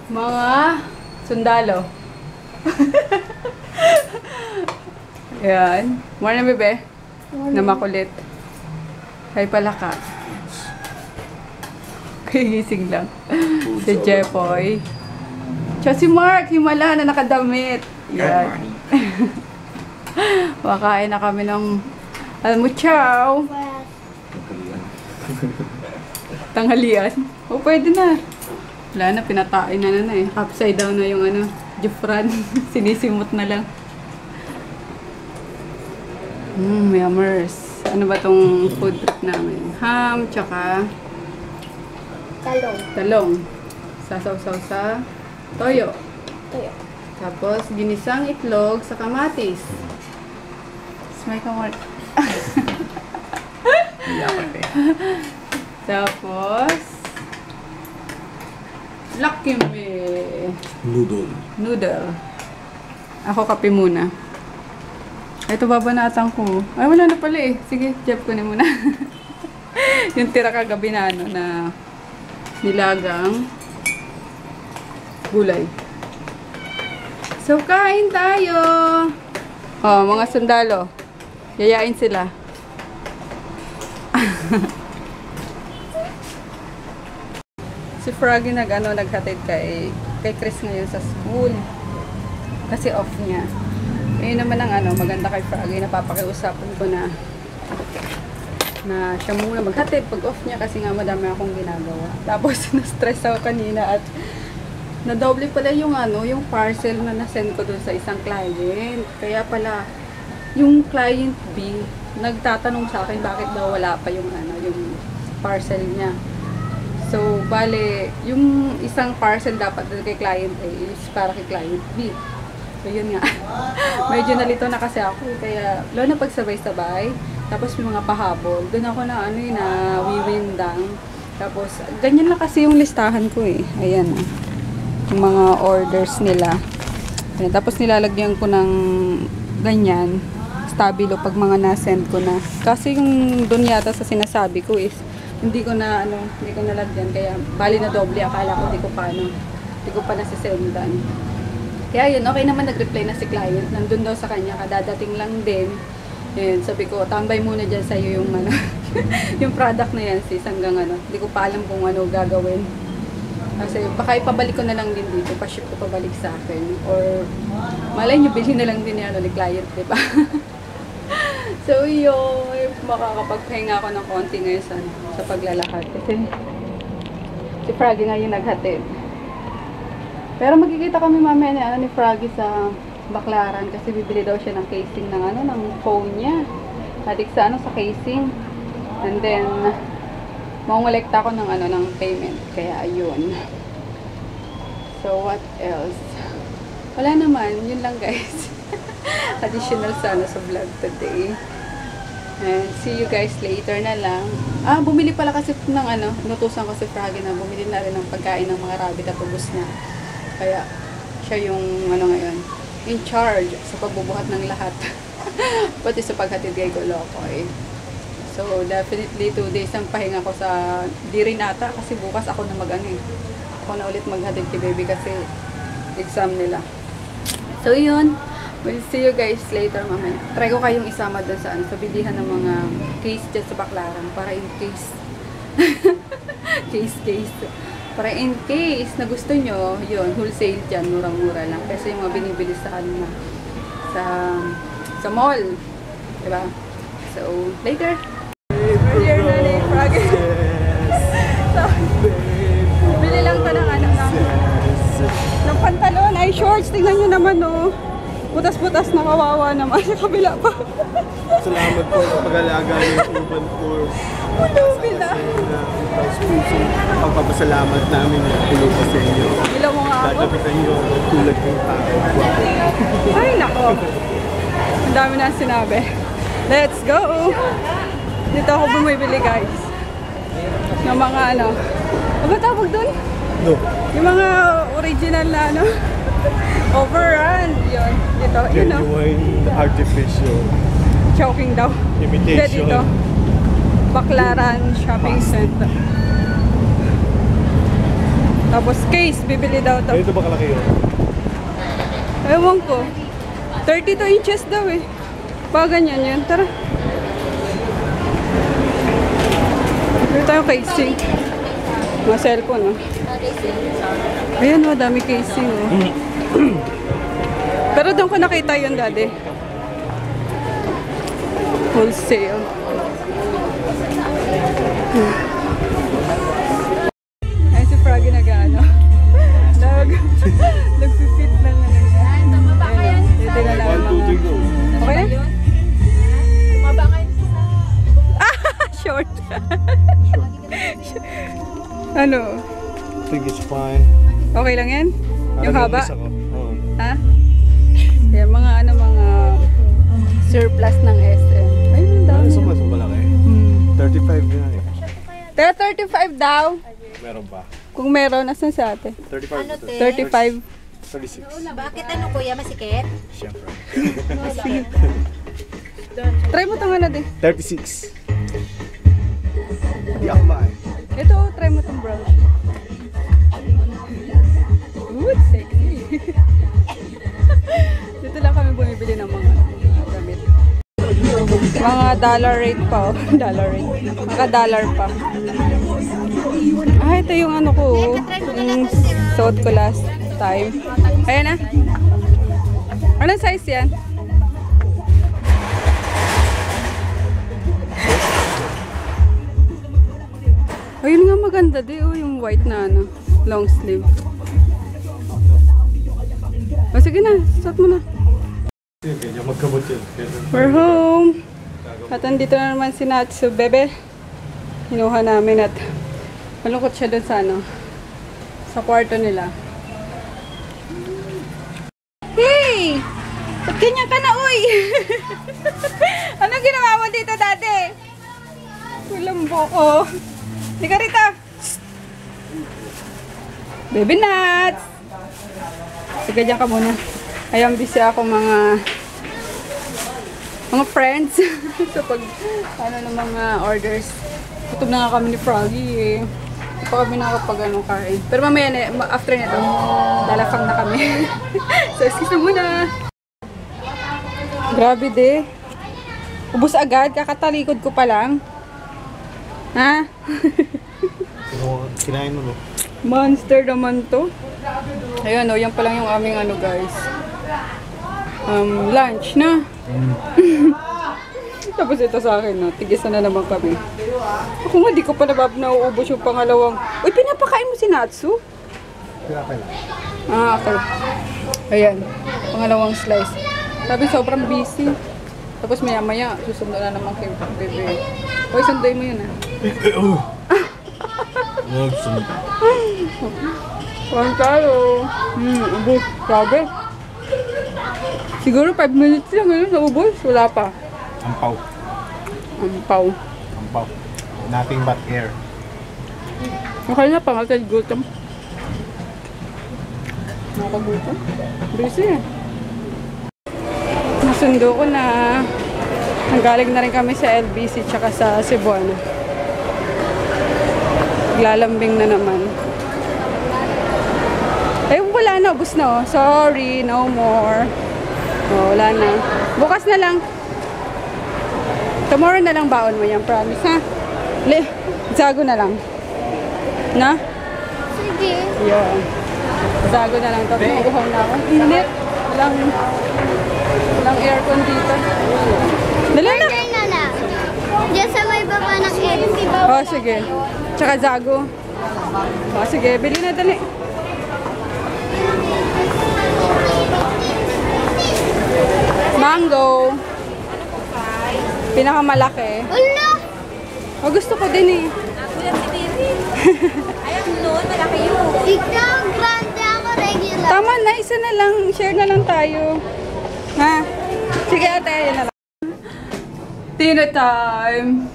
Mga sundalo. Ayan. Morning, bebe. Na makulit. Hay pala ka. Kagising lang. Si Jepoy. Tsaka si Mark, himala na nakadamit. Yan. Makain na kami ng almuchaw. Tanghalian. O, pwede na. Wala na, pinatain na eh. Upside down na yung Jufran. Sinisimot na lang. Yummers. Ano ba tong food trip namin? Ham, tsaka talong. Sasaw-saw sa toyo. Tapos, ginisang itlog sa kamatis. Smay ka, Mark. Tapos, Lucky Me. Noodle. Ako kape muna. Ito babanatan ko. Ay, wala na pala eh. Sige, Jeff, kunin muna. Yung tira kagabi na na nilagang gulay. So, kain tayo. Oh, mga sundalo. Yayain sila. Si Froggy naghatid kay Chris ngayon sa school. Kasi off niya. Ayun naman ang maganda kay Froggy. Napapakiusapan ko na siya muna maghatid pag off niya kasi nga madami akong ginagawa. Tapos na-stress ako kanina at na-double pala yung yung parcel na na-send ko dun sa isang client. Kaya pala yung client B nagtatanong sa akin bakit daw wala pa yung yung parcel niya. So, bale, yung isang parcel dapat doon kay client A is para kay client B. So, yun nga. Medyo nalito na kasi ako. Kaya, lalo na pagsabay-sabay. Tapos, may mga pahabol. Doon ako na wiwindang. Tapos, ganyan na kasi yung listahan ko eh. Ayan. Yung mga orders nila. Ayan. Tapos, nilalagyan ko ng ganyan. Stabilo pag mga na-send ko na. Kasi yung doon yata sa sinasabi ko is hindi ko nalagyan kaya bali na doble, akala ko hindi ko pa nasisendan. Kaya yun, okay naman, nag-reply na si client, nandun daw sa kanya, kadadating lang din. Yun, sabi ko, tambay muna dyan sa'yo yung yung product na yan sis, hanggang hindi ko pa alam kung gagawin. Kasi baka ipabalik ko na lang din dito, pa-ship ko pabalik sa akin, or malay nyo, bilhin na lang din ni client, diba? So yun, makakapagpahinga ako ng konti ngayon sa paglalakad. Kasi si Froggy ngayon naghatid. Pero magkikita kami mamaya ni Froggy sa Baclaran kasi bibili daw siya ng casing ng ng phone niya. Adik sa sa casing. And then mangolekta ako ng payment. Kaya ayun. So what else? Wala naman, yun lang guys. Additional sa vlog today. And see you guys later na lang. Bumili pala kasi ng inutusan ko si Froggy na bumili na rin ng pagkain ng mga rabbit at ubos na. Kaya siya yung ngayon, in charge sa pagbubuhat ng lahat. Pati sa paghatid kay Golokoy. So definitely 2 days ang pahinga ko sa di rin ata kasi bukas ako na ako na ulit maghatid kay baby kasi exam nila. So yun. We'll see you guys later mamaya. Try ko kayong isama doon sa bilihan ng mga case dyan sa Baclaran para in case. case. Para in case na gusto nyo, yun, wholesale dyan, murang-mura lang. Kasi yung mga binibili sa sa mall. Diba? So, later. Earlier na ni Froggy. So, bili lang to ng pantalon. Ay, shorts. Tingnan nyo naman, oh. Butas-butas na, kawawa naman sa kabila pa. Salamat po sa pag-alaga ng urban tour.Ulubi na. Pagpapasalamat namin na tulong pa sa inyo. Ilaw mo nga ako. Dadapitan nyo tulad ng tao. Ay, nako. Ang dami na sinabi. Let's go! Dito ako bumibili, guys. Ng mga ano ba tawag dun? No. Yung mga original na overrun. Yun. Dito. Genuine, artificial. Choking daw. Imitation. Dito. Baclaran Shopping Center. Tapos case, bibili daw to. Ganito ba kalaki yun? Ewan ko. 32 inches daw eh. Baka ganyan yun. Tara. Dito tayo casing. Mga cellphone, no? Ayan, oh, dami casing, oh. Pero doon ko nakita yun, daddy. Wholesale. Ay, si Froggy nag-ano. Nag-fit ng ano yan. Tama ba kayo? Ito na lang 1, 2, 3, go. Okay na? Tumaba kayo Short. Ano? I think it's fine. Okay lang yan? Yung haba? Oo. Ha? Yan, mga ano, mga surplus ng SM. Ayun, ang dami. Ano sa mas malaki? 35 din eh. Pero 35 daw. Meron ba? Kung meron, nasan sa atin? 35 Ano, ito. te? 35. 36. Bakit ano kuya, masikip? Siyempre. Try mo itong ano din. 36. Hindi ako ba eh. Ito, try mo itong brown. Good, sexy. Dito lang kami bumibili ng mga damit. Mga dollar rate pa, oh. Dollar rate. Mga dollar pa. Ah, ito yung ano ko, oh. Yung suot ko last time. Ayan na. Anong size yan? Ayun nga maganda di, oh, yung white na ano, long sleeve. O sige na, suot mo na. Ganyan magkabot yun. We're home. At andito na naman si Natsu, bebe. Hinuha namin at malungkot siya dun sa ano, sa kwarto nila. Hey! Ba't ganyan ka na, uy? Anong ginawa mo dito, dati? Kulambo ko. Di ka rito. Baby Nuts! Sige, dyan ka muna. Ayan, busy ako mga friends sa pag ano ng mga orders. Kutob na nga kami ni Froggy eh. Hindi pa kami nakapag ano kain. Pero mamaya na, after nito, lalakang na kami. So, excuse na muna. Grabe de. Ubus agad, kakatalikod ko pa lang. Ha? Kinain mo no? Monster naman to. Ayun, oh, yan pa lang yung aming ano guys. Lunch na. Tapos ito sa akin, no? Tigisan na naman kami. Ako nga, di ko pa nauubos yung pangalawang. Uy, pinapakain mo si Natsu? Pinapay lang. Ah, okay. Ayan, pangalawang slice. Sabi, sobrang busy. Tapos maya-maya, susundo na naman kay bebe. Uy, sundoy mo yun, ah. Kuhan tayo. Ubus. Sabi. Siguro 5 minutes lang ngayon naubos. Wala pa. Ampaw. Ampaw. Ampaw. Nothing but air. Okay na, pangatay gutom. Nakagutom. Busy eh. Nasundo ko na. Nanggaling na rin kami sa LBC tsaka sa Cebuano. Lalambing na naman. Eh, wala na. Ubus na, oh. Sorry, no more. Oh, wala na. Bukas na lang. Tomorrow na lang baon mo yan, promise, ha? Zago na lang. Na? Sige. Yeah. Zago na lang. Tapos maguhaw na ako. Init. Walang aircon dito. Dali na. Order na lang. Diyan sa may baba ng LC. Oh, sige. Tsaka zago. Oh, sige. Bili na, dali. Mango. Pinakamalaki. Ulo! Oh, gusto ko din eh. Ayaw nun, malaki yun. Ikaw, grande ako, regular. Tama na, isa na lang. Share na lang tayo. Ha? Sige ate, yan na lang. Dinner time.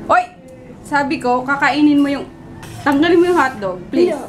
Oy! Sabi ko, kakainin mo yung... Tanggalin mo yung hotdog, please.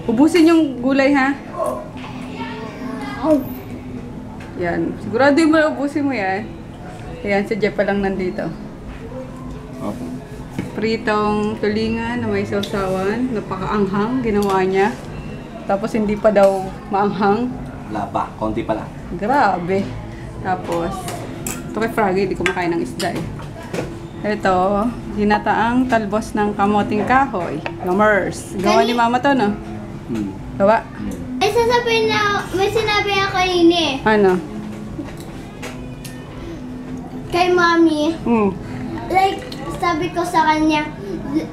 Ubusin yung gulay, ha? Yan. Sigurado yung ubusin mo yan. Ayan, si Jeff pa lang nandito. pritong tulingan na may sausawan. Napakaanghang ginawa niya. Tapos hindi pa daw maanghang. Wala pa, konti pa lang. Grabe. Tapos, ito kay Froggy, hindi kumakain ng isda eh. Ito, ginataang talbos ng kamoting kahoy. Gamers. Gawa ni Mama to, no? Gawa? May sasabihin na, may sinabi ako kanina eh. Ano? Kay Mommy. Mm. Sabi ko sa kanya,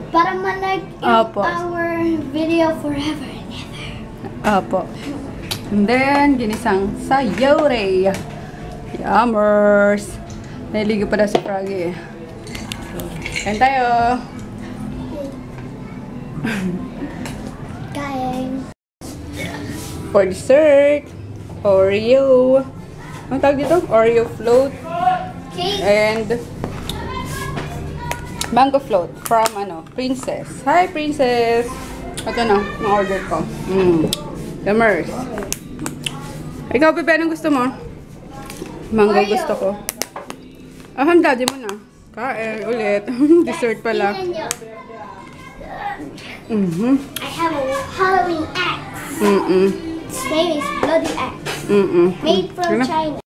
para ma-like Opo. our video forever and ever. Apo. And then, ginisang sayore. Yummers. Naligo pa daw si Froggy eh. Kain tayo. Kain. For dessert, Oreo. Ang tawag dito? Oreo float. Cake. And mango float from Princess. Hi, Princess! Ito na, na-order ko. Yummers. Ikaw, Pepe, anong gusto mo? Mango Oreo. gusto ko. Daddy mo na. Kain ulit. Dessert pala. Tingnan niyo. I have a Halloween axe. Its name is Bloody Axe. Made from Ano? China.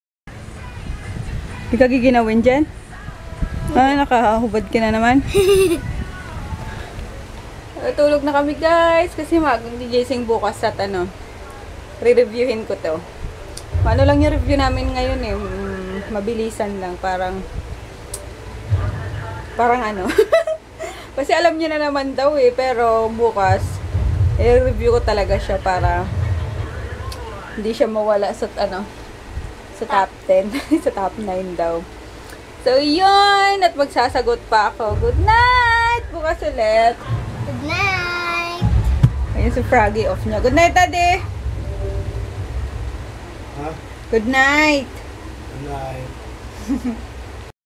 Hindi ka giginawin dyan? Nakahubad ka na naman. Tulog na kami, guys. Kasi mag-gising bukas at re-reviewin ko to. Ano lang yung review namin ngayon eh. Mabilisan lang. Parang Kasi alam niyo na naman daw eh. Pero bukas, i-review ko talaga siya para hindi siya mawala sa sa top 10. Sa top 9 daw. So, yun. At magsasagot pa ako. Good night! Bukas ulit. Good night. Ayun si Froggy off niya. Good night, Daddy! Ha? Good night! Night.